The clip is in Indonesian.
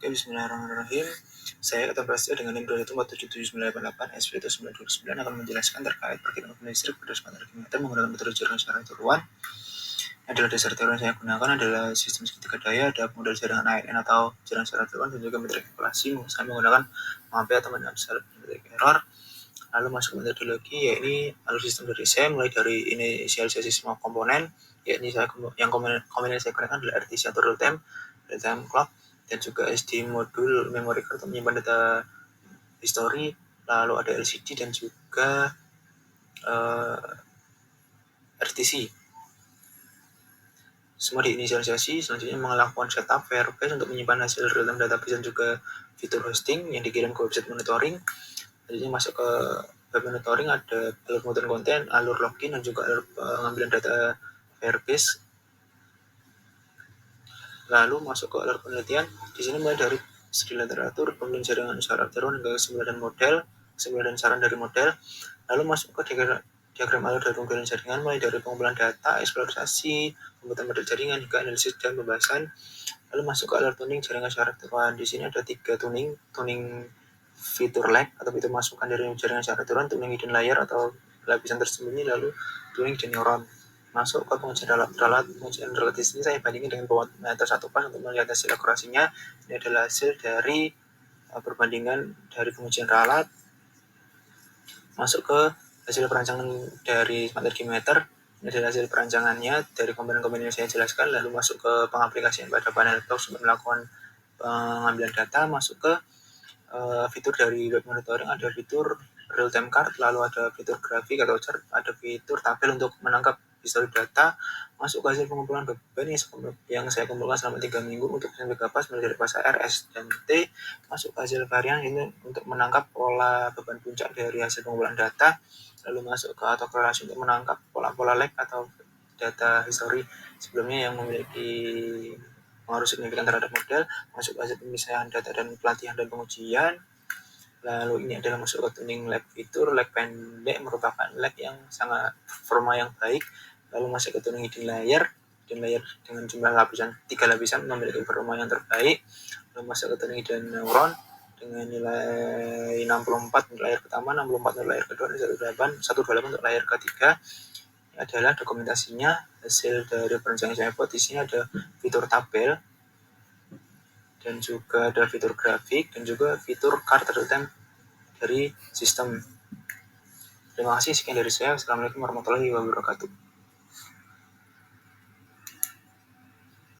Oke, bismillahirrahmanirrahim. Saya Kata Prasetyo dengan NIM 2147798 SP 929 akan menjelaskan terkait perkiraan listrik pada smart meter menggunakan metode jaringan secara tiruan. Adalah dasar teori yang saya gunakan adalah sistem segitiga daya, ada model jaringan ANN atau jaringan secara tiruan, dan juga metode kalkulasi. Saya menggunakan MAPE atau metode error. Lalu masuk metodologi, yakni alur sistem dari saya mulai dari inisialisasi semua komponen, yakni komponen saya gunakan adalah RTC atau real time clock, dan juga SD modul memory card untuk menyimpan data history, lalu ada LCD dan juga RTC. Semua diinisialisasi. Selanjutnya melakukan setup Firebase untuk menyimpan hasil real-time database dan juga fitur hosting yang dikirim ke website monitoring. Selanjutnya masuk ke web monitoring, ada alur pemutaran konten, alur login, dan juga alur pengambilan data Firebase. Lalu masuk ke alur penelitian. Di sini mulai dari studi literatur, pemilihan jaringan secara tiruan hingga kesimpulan dan saran dari model. Lalu masuk ke diagram alur dari pemilihan jaringan, mulai dari pengumpulan data, eksplorasi, pembuatan model jaringan, hingga analisis dan pembahasan. Lalu masuk ke alur tuning jaringan secara tiruan. Di sini ada 3 tuning fitur lag atau fitur masukan dari jaringan secara tiruan, tuning hidden layer atau lapisan tersembunyi, lalu tuning de neuron. Masuk ke pengujian ralat. Pengujian ralat di sini saya bandingkan dengan meter 1 pas untuk melihat hasil akurasinya. Ini adalah hasil dari perbandingan dari pengujian ralat. Masuk ke hasil perancangan dari smart energy meter. Ini adalah hasil perancangannya dari komponen-komponen yang saya jelaskan. Lalu masuk ke pengaplikasian pada panel box untuk melakukan pengambilan data. Masuk ke fitur dari web monitoring, ada fitur real time card, lalu ada fitur grafik atau chart, ada fitur tabel untuk menangkap histori data. Masuk ke hasil pengumpulan beban yang saya kumpulkan selama 3 minggu untuk sampai kapas mulai dari fase R, S, dan T. Masuk ke hasil varian ini untuk menangkap pola beban puncak dari hasil pengumpulan data. Lalu masuk ke autokorelasi untuk menangkap pola-pola lag atau data history sebelumnya yang memiliki pengaruh signifikan terhadap model. Masuk hasil pemisahan data dan pelatihan dan pengujian. Lalu ini adalah masuk ke tuning lag fitur. Lag pendek merupakan lag yang sangat performa yang baik. Lalu masuk ke tuning hidden layer dengan jumlah lapisan 3 lapisan memiliki performa yang terbaik. Lalu masuk ke tuning hidden neuron dengan nilai 64 untuk layer pertama, 64 untuk layer kedua, dan 128 untuk layer ketiga. Ini adalah dokumentasinya, hasil dari perencanaan saya buat. Di sini ada fitur tabel, dan juga ada fitur grafik, dan juga fitur card real-time dari sistem. Terima kasih, sekian dari saya. Assalamualaikum warahmatullahi wabarakatuh.